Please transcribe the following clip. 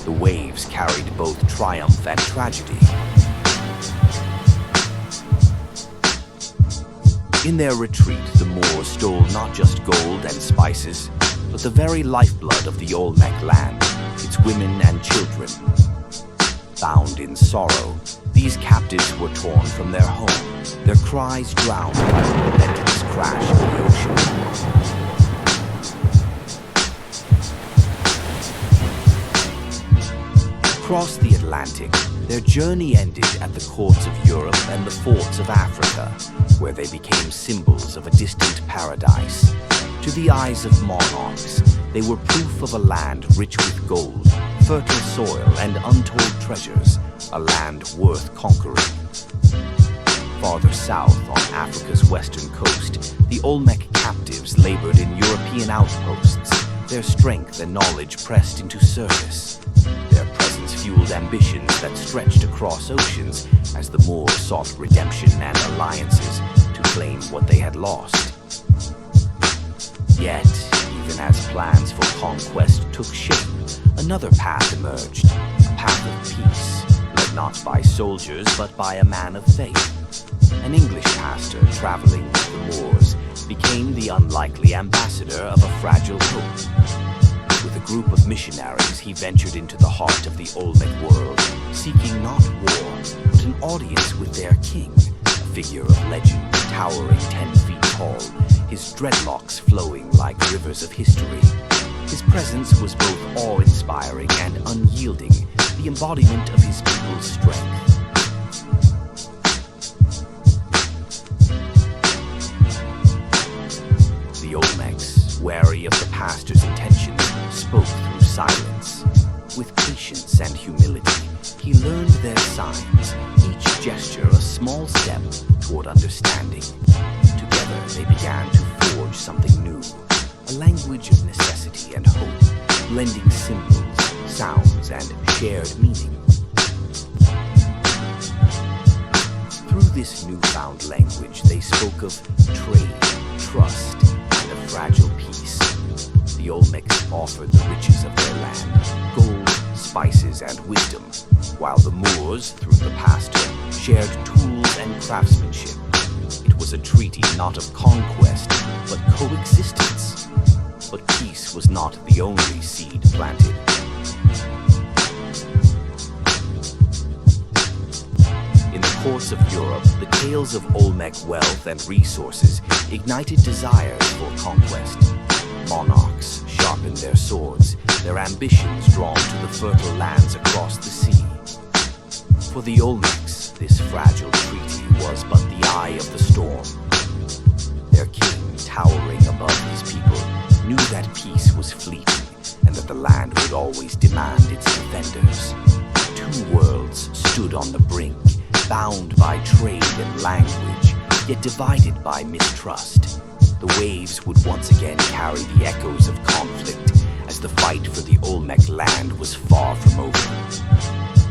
The waves carried both triumph and tragedy. In their retreat, the Moors stole not just gold and spices, but the very lifeblood of the Olmec land, its women and children. Bound in sorrow, these captives were torn from their home, their cries drowned by the relentless crash of the ocean. Across the Atlantic, their journey ended at the courts of Europe and the forts of Africa, where they became symbols of a distant paradise. To the eyes of monarchs, they were proof of a land rich with gold, fertile soil, and untold treasures, a land worth conquering. Farther south, on Africa's western coast, the Olmec captives labored in European outposts, their strength and knowledge pressed into service. Their presence fueled ambitions that stretched across oceans as the Moors sought redemption and alliances to claim what they had lost. Yet, even as plans for conquest took shape, another path emerged, a path of peace, led not by soldiers but by a man of faith. An English pastor traveling with the Moors became the unlikely ambassador of a fragile hope. With a group of missionaries, he ventured into the heart of the Olmec world, seeking not war, but an audience with their king, a figure of legend towering 10 feet tall, his dreadlocks flowing like rivers of history. His presence was both awe-inspiring and unyielding, the embodiment of his people's strength. The Olmecs, wary of the pastor's intentions, spoke through silence. With patience and humility, he learned their signs, each gesture a small step toward understanding. Together they began to forge something new, a language of necessity and hope, blending symbols, sounds, and shared meaning. Through this newfound language, they spoke of trade, trust, and a fragile peace. The Olmecs offered the riches of their land, gold, spices, and wisdom, while the Moors, through the pastor, shared tools and craftsmanship. It was a treaty not of conquest, but coexistence. But peace was not the only seed planted. In the courts of Europe, the tales of Olmec wealth and resources ignited desires for conquest. Monarchs sharpened their swords, their ambitions drawn to the fertile lands across the sea. For the Olmecs, this fragile treaty was but the eye of the storm. Their king, towering above his people, knew that peace was fleeting and that the land would always demand its defenders. Two worlds stood on the brink, bound by trade and language, yet divided by mistrust. The waves would once again carry the echoes of conflict as the fight for the Olmec land was far from over.